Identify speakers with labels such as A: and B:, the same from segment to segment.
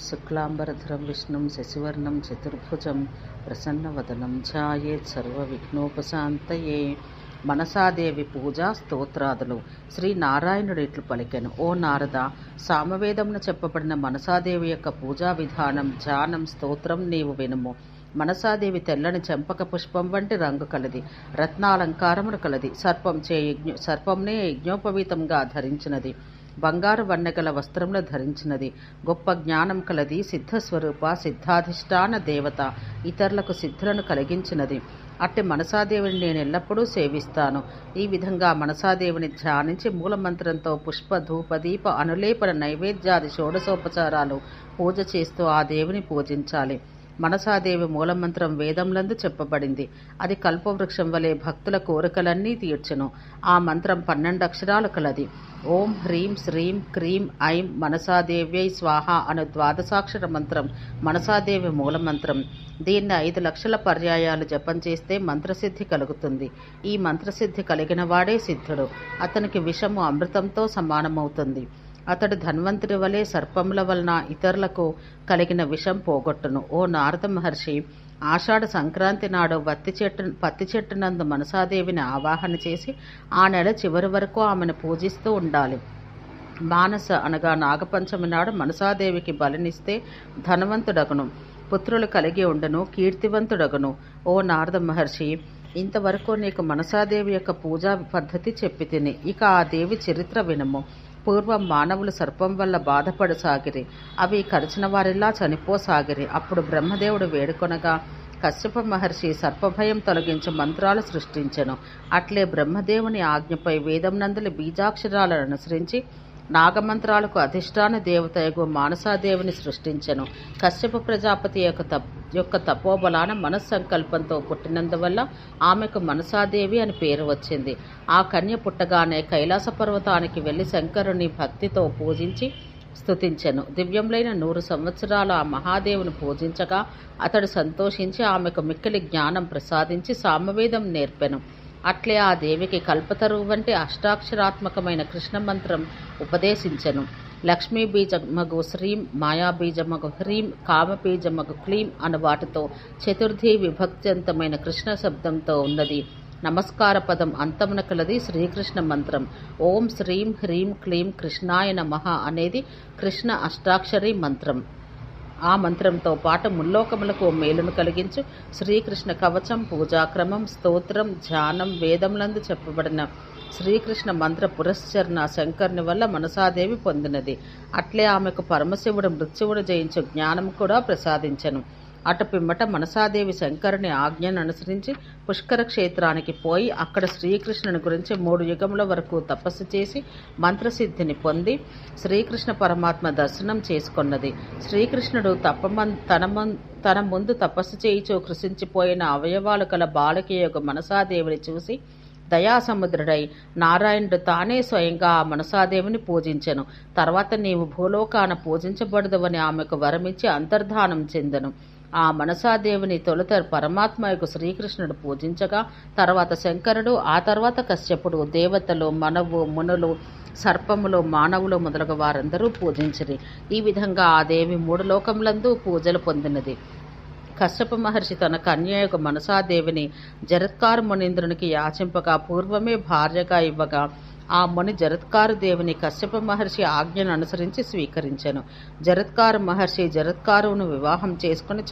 A: శుక్లాంబరధరం విష్ణుం శశివర్ణం చతుర్భుజం ప్రసన్నవదనం ధ్యాయేత్ సర్వవిఘ్నోపశాంతయే. మనసాదేవి పూజా స్తోత్రాదులు. శ్రీ నారాయణుడు ఇట్లు పలికెను: ఓ నారద, సామవేదమున చెప్పబడిన మనసాదేవి యొక్క పూజా విధానం, ధ్యానం, స్తోత్రం నీవు వినుము. మనసాదేవి తెల్లని చెంపక పుష్పం వంటి రంగు కలది, రత్నాలంకారములు కలది. సర్పంనే యజ్ఞోపవీతంగా ధరించినది, బంగారు వన్నెగల వస్త్రములు ధరించినది. గొప్ప జ్ఞానం కలది, సిద్ధస్వరూప, సిద్ధాధిష్టాన దేవత, ఇతరులకు సిద్ధులను కలిగించినది. అట్టి మనసాదేవిని నేను ఎల్లప్పుడూ సేవిస్తాను. ఈ విధంగా మనసాదేవిని ధ్యానించి మూలమంత్రంతో పుష్ప ధూప దీప అనులేపన నైవేద్యాది షోడశోపచారాలు పూజ చేస్తూ ఆ దేవిని పూజించాలి. మనసాదేవి మూలమంత్రం వేదంలందు చెప్పబడింది. అది కల్పవృక్షం వలె భక్తుల కోరికలన్నీ తీర్చును. ఆ మంత్రం 12 అక్షరాలు కలది. ఓం హ్రీం శ్రీం క్రీం ఐం మనసాదేవ్యై స్వాహ అను ద్వాదశాక్షర మంత్రం మనసాదేవి మూలమంత్రం. దీన్ని 5 లక్షల పర్యాయాలు జపం చేస్తే మంత్రసిద్ధి కలుగుతుంది. ఈ మంత్రసిద్ధి కలిగిన వాడే సిద్ధుడు. అతనికి విషము అమృతంతో సమానమవుతుంది. అతడు ధన్వంతుడి వలె సర్పముల వలన ఇతరులకు కలిగిన విషం పోగొట్టును. ఓ నారద మహర్షి, ఆషాఢ సంక్రాంతి నాడు పత్తి చెట్టునందు మనసాదేవిని ఆవాహన చేసి ఆ నెల చివరి వరకు ఆమెను పూజిస్తూ ఉండాలి. మానస అనగా నాగపంచమి నాడు మనసాదేవికి బలినిస్తే ధనవంతుడగును, పుత్రులు కలిగి ఉండును, కీర్తివంతుడగును. ఓ నారద మహర్షి, ఇంతవరకు నీకు మనసాదేవి యొక్క పూజా పద్ధతి చెప్పి తిని, ఇక ఆ దేవి చరిత్ర వినుము. పూర్వం మానవులు సర్పం వల్ల బాధపడసాగిరి. అవి కరిచిన వారిలా చనిపోసాగిరి. అప్పుడు బ్రహ్మదేవుడు వేడుకొనగా కశ్యప మహర్షి సర్పభయం తొలగించి మంత్రాలు సృష్టించెను. అట్లే బ్రహ్మదేవుని ఆజ్ఞపై వేదంనందుల బీజాక్షరాలను అనుసరించి నాగమంత్రాలకు అధిష్టాన దేవతయగు మానసాదేవిని సృష్టించెను. కశ్యప ప్రజాపతి యొక్క తపోబలాన మనస్సంకల్పంతో పుట్టినందువల్ల ఆమెకు మనసాదేవి అని పేరు వచ్చింది. ఆ కన్య పుట్టగానే కైలాస పర్వతానికి వెళ్లి శంకరుని భక్తితో పూజించి స్తుతించెను. దివ్యములైన 100 సంవత్సరాలు ఆ మహాదేవుని పూజించగా అతడు సంతోషించి ఆమెకు మిక్కిలి జ్ఞానం ప్రసాదించి సామవేదం నేర్పెను. అట్లే ఆ దేవికి కల్పతరువు వంటి అష్టాక్షరాత్మకమైన కృష్ణ మంత్రం ఉపదేశించెను. లక్ష్మీ బీజమగు శ్రీం, మాయాబీజమగు హ్రీం, కామబీజమగు క్లీం అను వాటితో చతుర్థి విభక్త్యంతమైన కృష్ణ శబ్దంతో ఉన్నది. నమస్కార పదం అంతమున కలది శ్రీకృష్ణ మంత్రం. ఓం శ్రీం హ్రీం క్లీం కృష్ణాయ నమః అనేది కృష్ణ అష్టాక్షరి మంత్రం. ఆ మంత్రంతో పాటు ముల్లోకములకు మేలును కలిగించు శ్రీకృష్ణ కవచం, పూజాక్రమం, స్తోత్రం, ధ్యానం, వేదములందు చెప్పబడిన శ్రీకృష్ణ మంత్ర పురస్చరణ శంకరుని వల్ల మనసాదేవి పొందినది. అట్లే ఆమెకు పరమశివుడు మృత్యువును జయించు జ్ఞానం కూడా ప్రసాదించెను. అటు పిమ్మట మనసాదేవి శంకరుని ఆజ్ఞను అనుసరించి పుష్కర క్షేత్రానికి పోయి అక్కడ శ్రీకృష్ణుని గురించి 3 యుగముల వరకు తపస్సు చేసి మంత్రసిద్ధిని పొంది శ్రీకృష్ణ పరమాత్మ దర్శనం చేసుకొన్నది. శ్రీకృష్ణుడు తన ముందు తపస్సు చేయిచూ కృషించిపోయిన అవయవాలు కల బాలకీయగు మనసాదేవిని చూసి దయాసముద్రుడై నారాయణుడు తానే స్వయంగా ఆ మనసాదేవిని పూజించెను. తర్వాత నీవు భూలోకాన పూజించబడదువని ఆమెకు వరమిచ్చి అంతర్ధానం చెందెను. ఆ మనసాదేవిని తొలుత పరమాత్మకు శ్రీకృష్ణుడు పూజించగా తర్వాత శంకరుడు, ఆ తర్వాత కశ్యపుడు, దేవతలు, మనవు, మునులు, సర్పములు, మానవులు మొదలగు వారందరూ పూజించిరి. ఈ విధంగా ఆ దేవి 3 లోకములందు పూజలు పొందినది. కశ్యప మహర్షి తన కన్యయగు మనసాదేవిని జరత్కారు మునీంద్రునికి యాచింపగా పూర్వమే భార్యగా ఇవ్వగా ఆ ముని జరత్కారు దేవిని కశ్యప మహర్షి ఆజ్ఞను అనుసరించి స్వీకరించెను. జరత్కారు మహర్షి జరత్కారును వివాహం చేసుకుని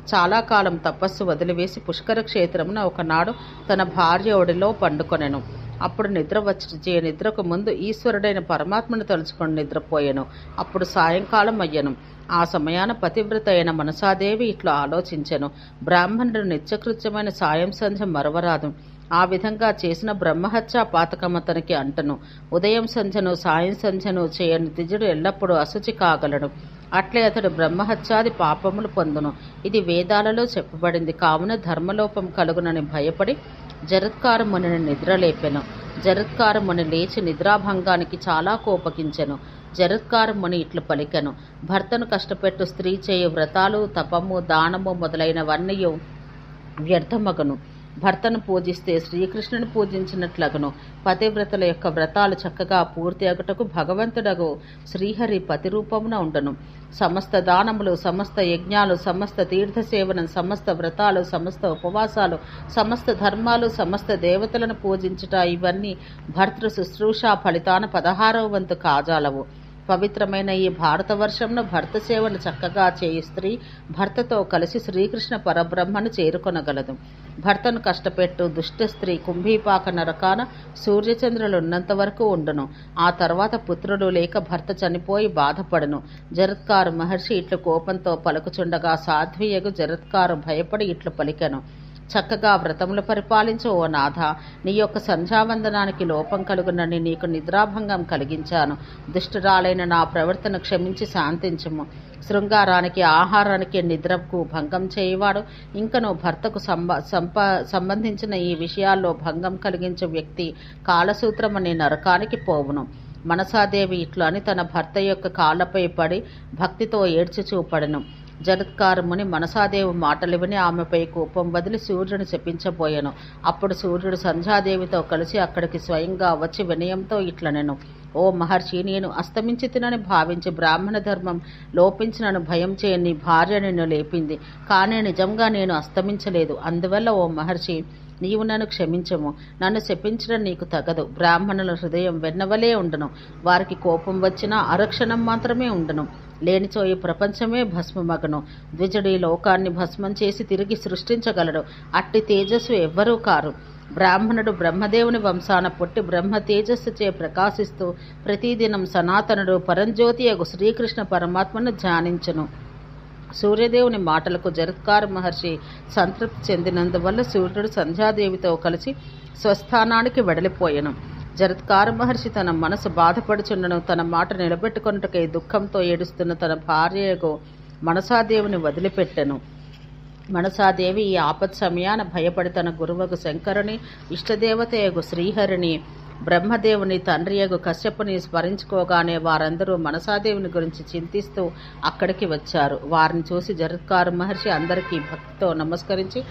A: చాలా కాలం తపస్సు వదిలివేసి పుష్కర క్షేత్రమున ఒకనాడు తన భార్య ఒడిలో పండుకొనెను. అప్పుడు నిద్ర వచ్చి నిద్రకు ముందు ఈశ్వరుడైన పరమాత్మను తలుచుకొని నిద్రపోయెను. అప్పుడు సాయంకాలం అయ్యను. ఆ సమయాన పతివ్రత అయిన మనసాదేవి ఇట్లా ఆలోచించెను: బ్రాహ్మణుడు నిత్యకృత్యమైన సాయం సంధ్య మరవరాదు. ఆ విధంగా చేసిన బ్రహ్మహత్యా పాతకం అతనికి అంటను. ఉదయం సంధ్యను సాయం సంధ్యను చేయని తిజుడు ఎల్లప్పుడూ అశుచి కాగలడు. అట్లే అతడు బ్రహ్మహత్యాది పాపములు పొందును. ఇది వేదాలలో చెప్పబడింది. కావున ధర్మలోపం కలుగునని భయపడి జరత్కార మునిని నిద్రలేపెను. జరత్కార ముని లేచి నిద్రాభంగానికి చాలా కోపగించెను. జరత్కార ముని ఇట్లు పలికెను: భర్తను కష్టపెట్టు స్త్రీ చేయు వ్రతాలు, తపము, దానము మొదలైనవన్నీ వ్యర్థమగును. భర్తను పూజిస్తే శ్రీకృష్ణుని పూజించినట్లగును. పతివ్రతల యొక్క వ్రతాలు చక్కగా పూర్తి అగుటకు భగవంతుడగు శ్రీహరి పతిరూపమున ఉండను. సమస్త దానములు, సమస్త యజ్ఞాలు, సమస్త తీర్థసేవనం, సమస్త వ్రతాలు, సమస్త ఉపవాసాలు, సమస్త ధర్మాలు, సమస్త దేవతలను పూజించుట, ఇవన్నీ భర్తృ శుశ్రూష ఫలితాన 16వ వంతు కాజాలవు. పవిత్రమైన ఈ భారతవర్షంలో భర్త సేవను చక్కగా చేయి స్త్రీ భర్తతో కలిసి శ్రీకృష్ణ పరబ్రహ్మను చేరుకొనగలదు. భర్తను కష్టపెట్టు దుష్ట స్త్రీ కుంభీపాక నరకాన సూర్యచంద్రులు ఉన్నంత వరకు ఉండును. ఆ తర్వాత పుత్రుడు లేక భర్త చనిపోయి బాధపడును. జరత్కారు మహర్షి ఇట్లు కోపంతో పలుకుచుండగా సాధ్వియగు జరత్కారు భయపడి ఇట్లు పలికెను. చక్కగా వ్రతములు పరిపాలించు ఓ నాథ, నీ యొక్క సంధ్యావందనానికి లోపం కలుగునని నీకు నిద్రాభంగం కలిగించాను. దుష్టురాలైన నా ప్రవర్తన క్షమించి శాంతించుము. శృంగారానికి, ఆహారానికి, నిద్రకు భంగం చేయవాడు ఇంకను భర్తకు సంబంధించిన ఈ విషయాల్లో భంగం కలిగించే వ్యక్తి కాలసూత్రమనే నరకానికి పోవును. మనసాదేవి ఇట్లు అని తన భర్త యొక్క కాళ్లపై పడి భక్తితో ఏడ్చి చూపడెను. జరత్కారముని మనసాదేవి మాటలు విని ఆమెపై కోపం వదిలి సూర్యుని శపించబోయెను. అప్పుడు సూర్యుడు సంధ్యాదేవితో కలిసి అక్కడికి స్వయంగా వచ్చి వినయంతో ఇట్లనెను. ఓ మహర్షి, నేను అస్తమించి తినని భావించి బ్రాహ్మణ ధర్మం లోపించినను భయం చేయ నీ భార్య నిన్ను లేపింది. కానీ నిజంగా నేను అస్తమించలేదు. అందువల్ల ఓ మహర్షి, నీవు నన్ను క్షమించము. నన్ను శపించడం నీకు తగదు. బ్రాహ్మణుల హృదయం వెన్నవలే ఉండును. వారికి కోపం వచ్చినా అరక్షణం మాత్రమే ఉండును. లేనిచో ఈ ప్రపంచమే భస్మమగను. ద్విజుడి లోకాన్ని భస్మం చేసి తిరిగి సృష్టించగలడు. అట్టి తేజస్సు ఎవ్వరూ కారు. బ్రాహ్మణుడు బ్రహ్మదేవుని వంశాన పుట్టి బ్రహ్మ తేజస్సుచే ప్రకాశిస్తూ ప్రతిదినం సనాతనుడు పరంజ్యోతి అగు శ్రీకృష్ణ పరమాత్మను ధ్యానించును. సూర్యదేవుని మాటలకు జరత్కార మహర్షి సంతృప్తి చెందినందువల్ల సూర్యుడు సంధ్యాదేవితో కలిసి స్వస్థానానికి వెడలిపోయెను. జరత్కార మహర్షి తన మనసు బాధపడుచుండను. తన మాట నిలబెట్టుకొనుటకై దుఃఖంతో ఏడుస్తున్న తన భార్యకు మనసాదేవిని వదిలిపెట్టెను. మనసాదేవి ఈ ఆపత్ సమయాన భయపడి తన గురువకు శంకరుని, ఇష్టదేవతయగు శ్రీహరిని, బ్రహ్మదేవుని తండ్రియగు కశ్యపుని స్మరించుకోగానే వారందరూ మనసాదేవిని గురించి చింతిస్తూ అక్కడికి వచ్చారు. వారిని చూసి జరత్కార మహర్షి అందరికీ భక్తితో నమస్కరించి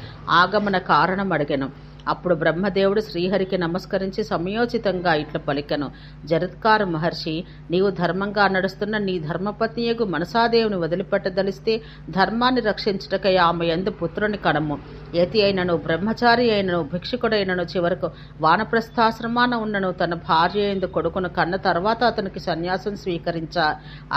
A: ఆగమన కారణం అడిగెను. అప్పుడు బ్రహ్మదేవుడు శ్రీహరికి నమస్కరించి సమయోచితంగా ఇట్లా పలికెను. జరత్కార మహర్షి, నీవు ధర్మంగా నడుస్తున్న నీ ధర్మపత్నియగు మనసాదేవిని వదిలిపెట్టదలిస్తే ధర్మాన్ని రక్షించుటకై ఆమె యందు పుత్రుని కడము. యతి అయినను, బ్రహ్మచారి అయినను, భిక్షుకుడైనను, చివరకు వానప్రస్థాశ్రమాన ఉన్నను తన భార్య యందు కొడుకును కన్న తర్వాత అతనికి సన్యాసం స్వీకరించ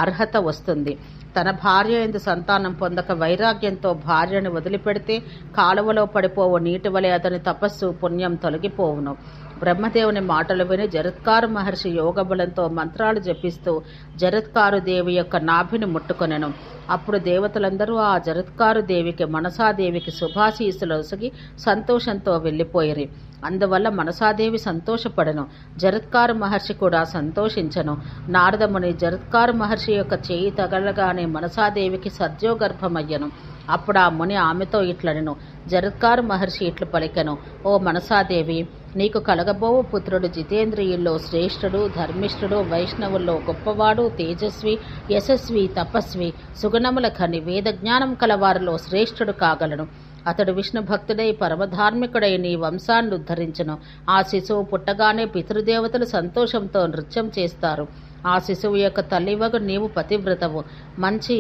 A: అర్హత వస్తుంది. తన భార్య యందు సంతానం పొందక వైరాగ్యంతో భార్యను వదిలిపెడితే కాలువలో పడిపోవు నీటి వలె అతని తపస్సు పుణ్యం తొలగిపోవును. బ్రహ్మదేవుని మాటలు విని జరత్కారు మహర్షి యోగబలంతో మంత్రాలు జపిస్తూ జరత్కారు దేవి యొక్క నాభిని ముట్టుకొనెను. అప్పుడు దేవతలందరూ ఆ జరత్కారు దేవికి, మనసాదేవికి శుభాశీస్సులు ఒసగి సంతోషంతో వెళ్ళిపోయిరి. అందువల్ల మనసాదేవి సంతోషపడెను. జరత్కారు మహర్షి కూడా సంతోషించెను. నారదముని జరత్కారు మహర్షి యొక్క చేయి తగలగానే మనసాదేవికి సద్యోగర్భమయ్యను. అప్పుడు ఆ ముని ఆమెతో ఇట్లనెను. జరత్కారు మహర్షి ఇట్లు పలికెను. ఓ మనసాదేవి, నీకు కలగబోవు పుత్రుడు జితేంద్రియుల్లో శ్రేష్ఠుడు, ధర్మిష్ఠుడు, వైష్ణవుల్లో గొప్పవాడు, తేజస్వి, యశస్వి, తపస్వి, సుగుణముల ఖని, వేదజ్ఞానం కలవారిలో శ్రేష్ఠుడు కాగలను. అతడు విష్ణు భక్తుడై పరమధార్మికుడై నీ వంశాన్ని ఉద్ధరించును. ఆ శిశువు పుట్టగానే పితృదేవతలు సంతోషంతో నృత్యం చేస్తారు. ఆ శిశువు యొక్క తల్లివగు నీవు పతివ్రతవు, మంచి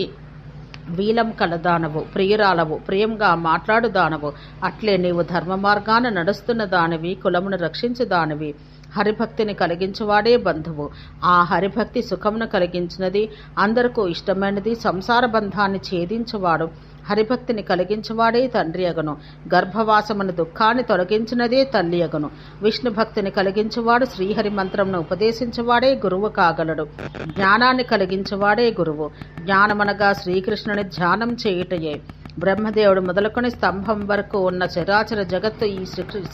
A: వీలం కలదానవు, ప్రియురాలవు, ప్రియంగా మాట్లాడు దానవు. అట్లే నీవు ధర్మ మార్గాన నడుస్తున్న దానివి, కులమును రక్షించు దానివి. హరిభక్తిని కలిగించువాడే బంధువు. ఆ హరిభక్తి సుఖమును కలిగించినది, అందరికీ ఇష్టమైనది. సంసార బంధాన్ని ఛేదించువాడు హరిభక్తిని కలిగించువాడే తండ్రి అగును. గర్భవాసమును దుఃఖాన్ని తొలగించినదే తల్లి అగును. విష్ణు భక్తిని కలిగించువాడు శ్రీహరి మంత్రమును ఉపదేశించువాడే గురువు కాగలడు. జ్ఞానాన్ని కలిగించువాడే గురువు. జ్ఞానమనగా శ్రీకృష్ణుని ధ్యానం చేయుటయే. బ్రహ్మదేవుడు మొదలుకొని స్తంభం వరకు ఉన్న చరాచర జగత్తు ఈ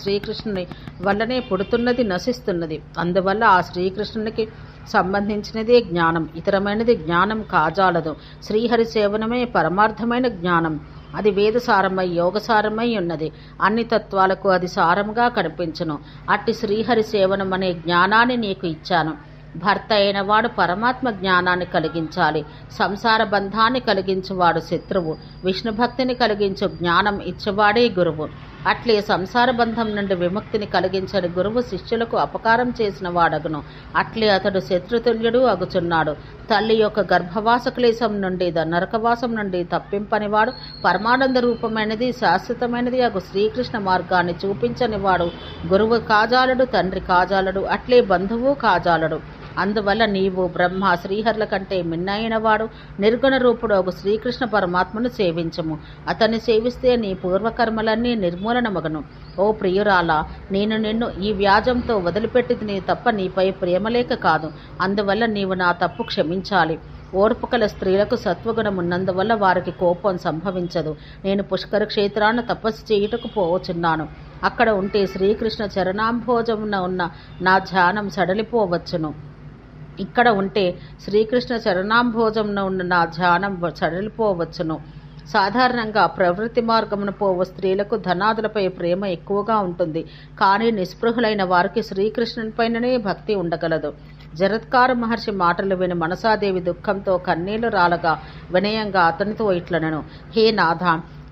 A: శ్రీకృష్ణుని వల్లనే పుడుతున్నది, నశిస్తున్నది. అందువల్ల ఆ శ్రీకృష్ణునికి సంబంధించినదే జ్ఞానం. ఇతరమైనది జ్ఞానం కాజాలదు. శ్రీహరి సేవనమే పరమార్థమైన జ్ఞానం. అది వేదసారమై యోగసారమై ఉన్నది. అన్ని తత్వాలకు అది సారముగా కనిపించును. అట్టి శ్రీహరి సేవనం అనే జ్ఞానాన్ని నీకు ఇచ్చాను. భర్త అయినవాడు పరమాత్మ జ్ఞానాన్ని కలిగించాలి. సంసార బంధాన్ని కలిగించువాడు శత్రువు. విష్ణుభక్తిని కలిగించు జ్ఞానం ఇచ్చేవాడే గురువు. అట్లే సంసార బంధం నుండి విముక్తిని కలిగించని గురువు శిష్యులకు అపకారం చేసిన వాడగును. అట్లే అతడు శత్రుతుల్యుడు అగుచున్నాడు. తల్లి యొక్క గర్భవాస క్లేశం నుండి నరకవాసం నుండి తప్పింపనివాడు, పరమానంద రూపమైనది శాశ్వతమైనది అగు శ్రీకృష్ణ మార్గాన్ని చూపించనివాడు గురువు కాజాలడు, తండ్రి కాజాలడు, అట్లే బంధువు కాజాలడు. అందువల్ల నీవు బ్రహ్మ శ్రీహరుల కంటే మిన్నైనవాడు నిర్గుణ రూపుడు ఒక శ్రీకృష్ణ పరమాత్మను సేవించము. అతన్ని సేవిస్తే నీ పూర్వకర్మలన్నీ నిర్మూలనమగను. ఓ ప్రియురాలా, నేను నిన్ను ఈ వ్యాజంతో వదిలిపెట్టిదిని తప్ప నీపై ప్రేమలేక కాదు. అందువల్ల నీవు నా తప్పు క్షమించాలి. ఓర్పు కల స్త్రీలకు సత్వగుణం ఉన్నందువల్ల వారికి కోపం సంభవించదు. నేను పుష్కర క్షేత్రాన్ని తపస్సు చేయుటకు పోవచున్నాను. అక్కడ ఉంటే శ్రీకృష్ణ చరణాంభోజమున ఉన్న నా ధ్యానం సడలిపోవచ్చును. ఇక్కడ ఉంటే శ్రీకృష్ణ చరణాంభోజమున ఉన్న నా ధ్యానం సడలిపోవచ్చును. సాధారణంగా ప్రవృత్తి మార్గమున పోవు స్త్రీలకు ధనాదులపై ప్రేమ ఎక్కువగా ఉంటుంది. కానీ నిస్పృహులైన వారికి శ్రీకృష్ణునిపైననే భక్తి ఉండగలదు. జరత్కార మహర్షి మాటలు విని మనసాదేవి దుఃఖంతో కన్నీళ్లు రాలగా వినయంగా అతనితో ఇట్లనెను. హే నాథ,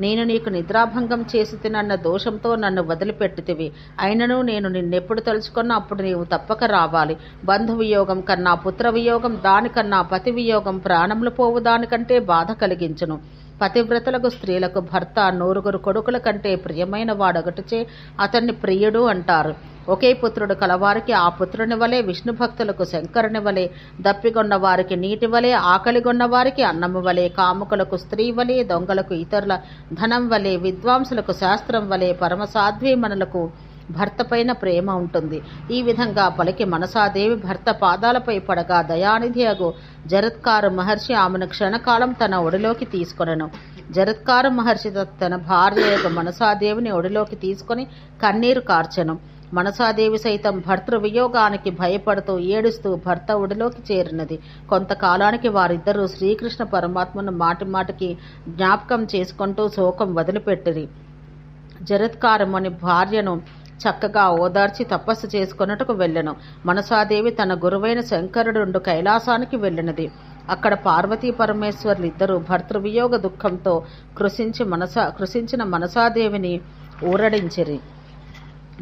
A: నేను నీకు నిద్రాభంగం చేసి తినన్న దోషంతో నన్ను వదిలిపెట్టితివి. అయినను నేను నిన్నెప్పుడు తలుచుకున్నా అప్పుడు నీవు తప్పక రావాలి. బంధువియోగం కన్నా పుత్రవియోగం, దానికన్నా పతి వియోగం ప్రాణములు పోవు దానికంటే బాధ కలిగించును. పతివ్రతలకు స్త్రీలకు భర్త 9 కొడుకుల కంటే ప్రియమైన వాడొకటిచే అతన్ని ప్రియుడు అంటారు. ఒకే పుత్రుడు కలవారికి ఆ పుత్రుని వలె, విష్ణు భక్తులకు శంకరుని వలె, దప్పిగొన్న వారికి నీటి వలె, ఆకలిగొన్న వారికి అన్నము వలె, కాముకులకు స్త్రీ వలె, దొంగలకు ఇతరుల ధనం వలె, విద్వాంసులకు శాస్త్రం వలె, పరమసాధ్వీమణులకు భర్త పైన ప్రేమ ఉంటుంది. ఈ విధంగా పలికి మనసాదేవి భర్త పాదాలపై పడగా దయానిధి అగు జరత్కార మహర్షి ఆమెను క్షణకాలం తన ఒడిలోకి తీసుకొనెను. జరత్కార మహర్షి తన భార్య యొక్క మనసాదేవిని ఒడిలోకి తీసుకొని కన్నీరు కార్చెను. మనసాదేవి సైతం భర్తృ వియోగానికి భయపడుతూ ఏడుస్తూ భర్త ఒడిలోకి చేరినది. కొంతకాలానికి వారిద్దరూ శ్రీకృష్ణ పరమాత్మను మాటిమాటికి జ్ఞాపకం చేసుకుంటూ శోకం వదిలిపెట్టిరి. జరత్కారముని భార్యను చక్కగా ఓదార్చి తపస్సు చేసుకొనుటకు వెళ్ళెను. మనసాదేవి తన గురువైన శంకరుడు కైలాసానికి వెళ్ళినది. అక్కడ పార్వతీ పరమేశ్వర్లు ఇద్దరు భర్తృవియోగ దుఃఖంతో కృషించిన మనసాదేవిని ఊరడించిరి.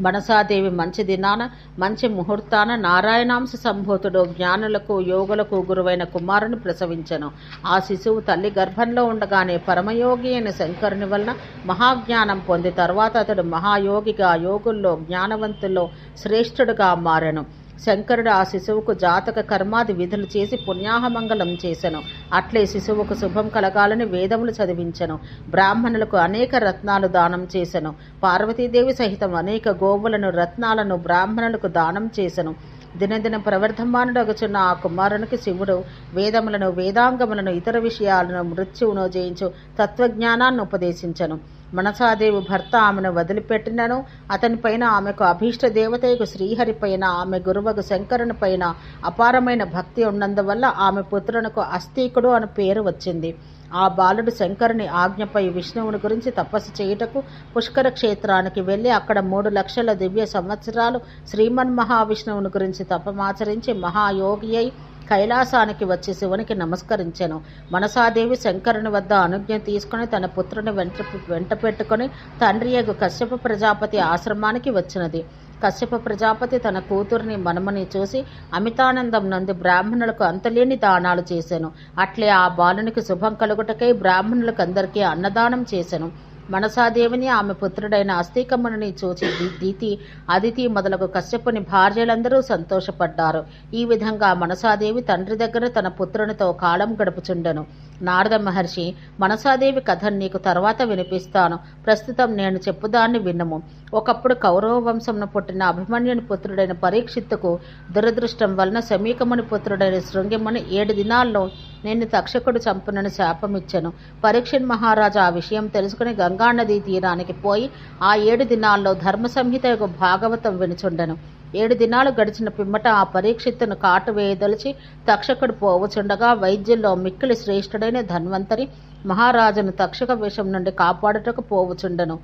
A: మనసాదేవి మంచి దినాన మంచి ముహూర్తాన నారాయణాంశ సంభూతుడు జ్ఞానులకు యోగులకు గురువైన కుమారుని ప్రసవించెను. ఆ శిశువు తల్లి గర్భంలో ఉండగానే పరమయోగి అయిన శంకరుని వలన మహాజ్ఞానం పొంది తర్వాత అతడు మహాయోగిగా, యోగుల్లో జ్ఞానవంతుల్లో శ్రేష్ఠుడుగా మారెను. శంకరుడు ఆ శిశువుకు జాతక కర్మాది విధులు చేసి పుణ్యాహమంగళం చేసెను. అట్లే శిశువుకు శుభం కలగాలని వేదములు చదివించెను. బ్రాహ్మణులకు అనేక రత్నాలు దానం చేసెను. పార్వతీదేవి సహితం అనేక గోవులను, రత్నాలను బ్రాహ్మణులకు దానం చేసెను. దినదిన ప్రవర్ధమానుడగుచున్న ఆ కుమారునికి శివుడు వేదములను, వేదాంగములను, ఇతర విషయాలను, మృత్యువును జయించు తత్వజ్ఞానాన్ని ఉపదేశించెను. మనసాదేవి భర్త ఆమెను వదిలిపెట్టినను అతనిపైన ఆమెకు అభీష్ట దేవతయకు శ్రీహరిపైన, ఆమె గురువకు శంకరుని పైన అపారమైన భక్తి ఉన్నందువల్ల ఆమె పుత్రునకు అస్తీకుడు అని పేరు వచ్చింది. ఆ బాలుడు శంకరుని ఆజ్ఞపై విష్ణువుని గురించి తపస్సు చేయుటకు పుష్కర క్షేత్రానికి వెళ్లి అక్కడ 3 లక్షల దివ్య సంవత్సరాలు శ్రీమన్ మహావిష్ణువుని గురించి తపమాచరించి మహాయోగి అయి కైలాసానికి వచ్చి శివునికి నమస్కరించెను. మనసాదేవి శంకరుని వద్ద అనుజ్ఞ తీసుకుని తన పుత్రుని వెంట పెట్టుకుని తండ్రి యగు కశ్యప ప్రజాపతి ఆశ్రమానికి వచ్చినది. కశ్యప ప్రజాపతి తన కూతురిని మనమని చూసి అమితానందం నంది బ్రాహ్మణులకు అంతలేని దానాలు చేసెను. అట్లే ఆ బాలునికి శుభం కలుగుటకై బ్రాహ్మణులకు అందరికీ అన్నదానం చేసెను. మనసాదేవిని ఆమె పుత్రుడైన అస్తికముని చూచి దీతి, అదితి మొదలగు కశ్యపుని భార్యలందరూ సంతోషపడ్డారు. ఈ విధంగా మనసాదేవి తండ్రి దగ్గర తన పుత్రునితో కాలం గడుపుచుండెను. నారద మహర్షి, మనసాదేవి కథను నీకు తర్వాత వినిపిస్తాను. ప్రస్తుతం నేను చెప్పుదాన్ని విన్నము. ఒకప్పుడు కౌరవ వంశంను పుట్టిన అభిమన్యుని పుత్రుడైన పరీక్షిత్తుకు దురదృష్టం వలన సమీకముని పుత్రుడైన శృంగిముని 7 దినాల్లో నిన్ను తక్షకుడు చంపునని శాపమిచ్చెను. పరీక్షిత్ మహారాజు ఆ విషయం తెలుసుకుని గంగానదీ తీరానికి పోయి ఆ 7 దినాల్లో ధర్మ సంహిత యొక్క భాగవతం వినుచుండెను. 7 దినాలు గడిచిన పిమ్మట ఆ పరీక్షిత్తును కాటు వేయదలిచి తక్షకుడు పోవచుండగా వైద్యుల్లో మిక్కిలి శ్రేష్ఠుడైన ధన్వంతరి మహారాజును తక్షక విషం నుండి కాపాడుటకు పోవచుండెను.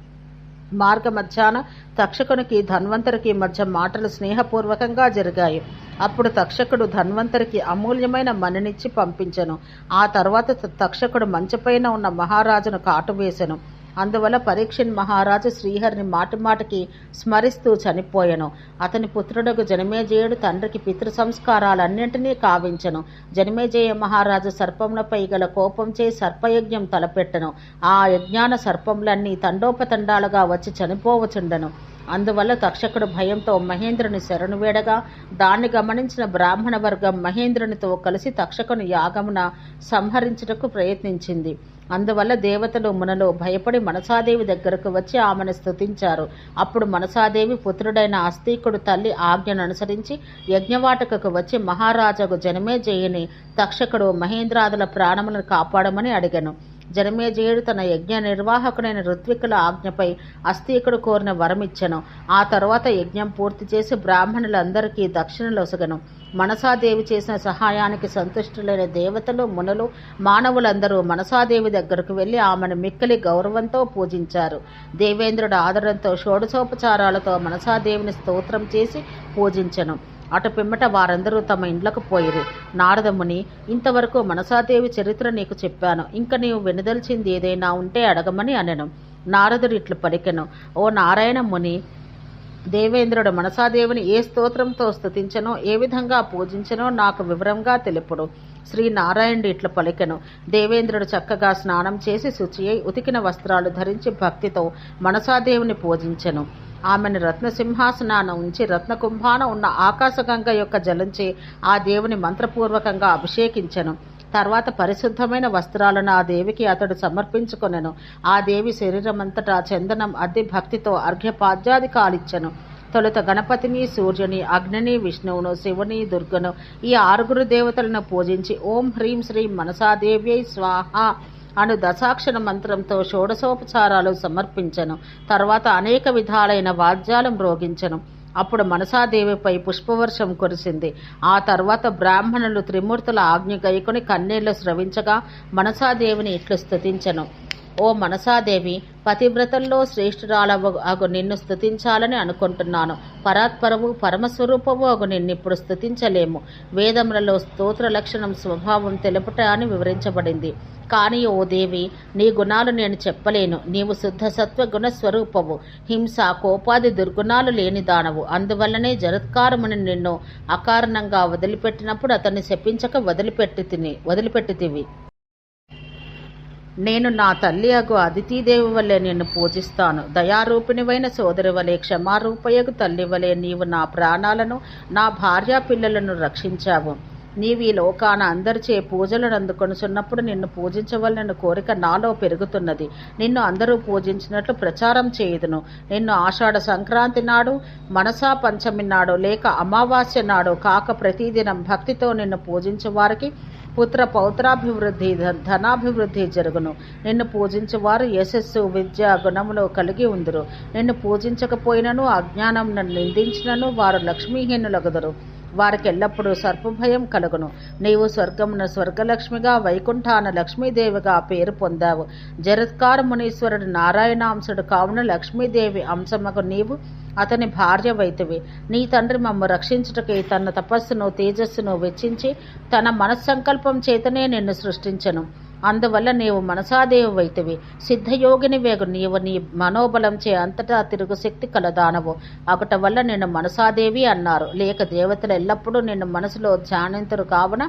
A: మార్గ మధ్యాన తక్షకునికి ధన్వంతరికి మధ్య మాటలు స్నేహపూర్వకంగా జరిగాయి. అప్పుడు తక్షకుడు ధన్వంతరికి అమూల్యమైన మణినిచ్చి పంపించెను. ఆ తర్వాత తక్షకుడు మంచపైన ఉన్న మహారాజును కాటువేసెను. అందువల్ల పరీక్షిత్ మహారాజు శ్రీహరిని మాటిమాటికి స్మరిస్తూ చనిపోయెను. అతని పుత్రుడకు జనమేజయుడు తండ్రికి పితృ సంస్కారాలన్నింటినీ కావించెను. జనమేజయ మహారాజు సర్పములపై గల కోపంచే సర్పయజ్ఞం తలపెట్టెను. ఆ యజ్ఞాన సర్పములన్నీ తండోపతండాలుగా వచ్చి చనిపోవచుండెను. అందువల్ల తక్షకుడు భయంతో మహేంద్రుని శరణు వేడగా దాన్ని గమనించిన బ్రాహ్మణ వర్గం మహేంద్రునితో కలిసి తక్షకుని యాగమున సంహరించుటకు ప్రయత్నించింది. అందువల్ల దేవతలు మునులు భయపడి మనసాదేవి దగ్గరకు వచ్చి ఆమెను స్తుతించారు. అప్పుడు మనసాదేవి పుత్రుడైన అస్తీకుడు తల్లి ఆజ్ఞను అనుసరించి యజ్ఞవాటికకు వచ్చి మహారాజుకు జనమేజయుని తక్షకుడు మహేంద్రాదుల ప్రాణములను కాపాడమని అడిగెను. జనమేజయుడు తన యజ్ఞ నిర్వాహకుడైన ఋత్వికుల ఆజ్ఞపై అస్తీకుడు కోరిన వరమిచ్చెను. ఆ తరువాత యజ్ఞం పూర్తి చేసి బ్రాహ్మణులందరికీ దక్షిణలొసగను. మనసాదేవి చేసిన సహాయానికి సంతుష్టులైన దేవతలు మునులు మానవులందరూ మనసాదేవి దగ్గరకు వెళ్లి ఆమెను మిక్కిలి గౌరవంతో పూజించారు. దేవేంద్రుడు ఆదరంతో షోడశోపచారాలతో మనసాదేవిని స్తోత్రం చేసి పూజించెను. అటు పిమ్మట వారందరూ తమ ఇండ్లకు పోయిరి. నారదముని, ఇంతవరకు మనసాదేవి చరిత్ర నీకు చెప్పాను. ఇంక నీవు వినదలిచింది ఏదైనా ఉంటే అడగమని అనెను. నారదుడు ఇట్లు పలికెను. ఓ నారాయణ ముని, దేవేంద్రుడు మనసాదేవిని ఏ స్తోత్రంతో స్తుతించనో ఏ విధంగా పూజించనో నాకు వివరంగా తెలుపుడు. శ్రీ నారాయణుడు ఇట్ల పలికెను. దేవేంద్రుడు చక్కగా స్నానం చేసి శుచి అయి ఉతికిన వస్త్రాలు ధరించి భక్తితో మనసాదేవిని పూజించెను. ఆమెను రత్నసింహాసనాన ఉంచి రత్నకుంభాన ఉన్న ఆకాశగంగ యొక్క జలంచే ఆ దేవుని మంత్రపూర్వకంగా అభిషేకించెను. తర్వాత పరిశుద్ధమైన వస్త్రాలను ఆ దేవికి అతడు సమర్పించుకొనెను. ఆ దేవి శరీరమంతటా చందనం అద్ది భక్తితో అర్ఘ్యపాద్యాది కాలిచ్చెను. తొలుత గణపతిని, సూర్యుని, అగ్నిని, విష్ణువును, శివుని, దుర్గను ఈ 6 దేవతలను పూజించి ఓం హ్రీం శ్రీం మనసాదేవ్యై స్వాహ అను దశాక్షర మంత్రంతో షోడశోపచారాలు సమర్పించెను. తర్వాత అనేక విధాలైన వాద్యాలు మ్రోగించెను. అప్పుడు మనసాదేవిపై పుష్పవర్షం కురిసింది. ఆ తర్వాత బ్రాహ్మణులు త్రిమూర్తుల ఆజ్ఞ గైకొని కన్నీళ్లు స్రవించగా మనసాదేవిని ఇట్లు స్తుతించెను. ఓ మనసాదేవి, పతివ్రతల్లో శ్రేష్ఠురాలగు నిన్ను స్తుతించాలని అనుకుంటున్నాను. పరాత్పరవు పరమస్వరూపవు అగు నిన్నిప్పుడు స్తుతించలేము. వేదములలో స్తోత్ర లక్షణం స్వభావం తెలుపుట అని వివరించబడింది. కానీ ఓ దేవి, నీ గుణాలు నేను చెప్పలేను. నీవు శుద్ధ సత్వ గుణ స్వరూపవు, హింస కోపాది దుర్గుణాలు లేని దానవు. అందువల్లనే జరత్కారముని నిన్ను అకారణంగా వదిలిపెట్టినప్పుడు అతన్ని శపించక వదిలిపెట్టితివి. నేను నా తల్లి అగు అదితీదేవి వలె నిన్ను పూజిస్తాను. దయారూపిణివైన సోదరి వలె, క్షమారూపయగు తల్లి వలె నీవు నా ప్రాణాలను, నా భార్యా పిల్లలను రక్షించావు. నీవు ఈ లోకాన అందరిచే పూజలను అందుకొనుచున్నప్పుడు నిన్ను పూజించవలన కోరిక నాలో పెరుగుతున్నది. నిన్ను అందరూ పూజించినట్లు ప్రచారం చేయుదును. నిన్ను ఆషాఢ సంక్రాంతి నాడు, మనసా పంచమి నాడు లేక అమావాస్య నాడు కాక ప్రతిదినం భక్తితో నిన్ను పూజించే వారికి పుత్ర పౌత్రాభివృద్ధి, ధనాభివృద్ధి జరుగును. నిన్ను పూజించువారు యశస్సు, విద్య, గుణములు కలిగి ఉందురు. నిన్ను పూజించకపోయినను అజ్ఞానం నిందించినను వారు లక్ష్మీహీనులగుదురు. వారికి ఎల్లప్పుడూ సర్పభయం కలుగును. నీవు స్వర్గమున స్వర్గలక్ష్మిగా, వైకుంఠాన లక్ష్మీదేవిగా పేరు పొందావు. జరత్కార మునీశ్వరుడు నారాయణాంశుడు కావున లక్ష్మీదేవి అంశమగు నీవు అతని భార్యవైతివి. నీ తండ్రి మమ్ము రక్షించుటకై తన తపస్సును, తేజస్సును వెచ్చించి తన మనస్సంకల్పం చేతనే నిన్ను సృష్టించెను. అందువల్ల నీవు మనసాదేవి వైతివి. సిద్ధయోగిని వేగు నీవు నీ మనోబలంచే అంతటా తిరుగు శక్తి కలదానవు. అగట వల్ల నిన్ను మనసాదేవి అన్నారు. లేక దేవతలు ఎల్లప్పుడూ నిన్ను మనసులో ధ్యానింతురు కావున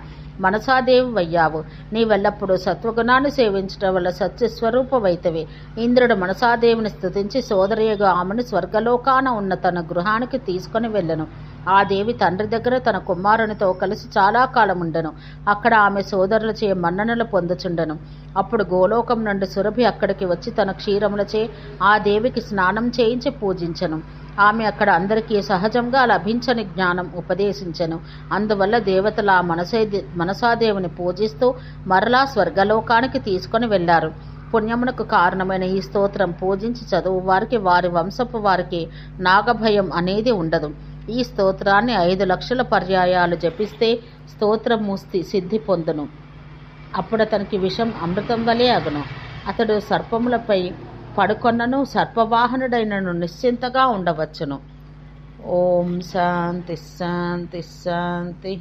A: మనసాదేవి వయ్యావు. నీవెల్లప్పుడూ సత్వగుణాన్ని సేవించడం వల్ల సత్యస్వరూపవైతివి. ఇంద్రుడు మనసాదేవిని స్తుతించి సోదరియగా ఆమెను స్వర్గలోకాన ఉన్న తన గృహానికి తీసుకొని వెళ్ళెను. ఆ దేవి తండ్రి దగ్గర తన కుమారునితో కలిసి చాలా కాలం ఉండెను. అక్కడ ఆమె సోదరులచే మన్ననలు పొందుచుండెను. అప్పుడు గోలోకం నుండి సురభి అక్కడికి వచ్చి తన క్షీరములచే ఆ దేవికి స్నానం చేయించి పూజించెను. ఆమె అక్కడ అందరికీ సహజంగా లభించని జ్ఞానం ఉపదేశించెను. అందువల్ల దేవతలు ఆ మనసాదేవిని పూజిస్తూ మరలా స్వర్గలోకానికి తీసుకొని వెళ్లారు. పుణ్యమునకు కారణమైన ఈ స్తోత్రం పూజించి చదువు వారికి, వారి వంశపు వారికి నాగభయం అనేది ఉండదు. ఈ స్తోత్రాన్ని 5 లక్షల పర్యాయాలు జపిస్తే స్తోత్రము సిద్ధి పొందును. అప్పుడు అతనికి విషం అమృతం వలె అగును. అతడు సర్పములపై పడుకొన్నను, సర్పవాహనుడైనను నిశ్చింతగా ఉండవచ్చును. ఓం శాంతి శాంతి శాంతి.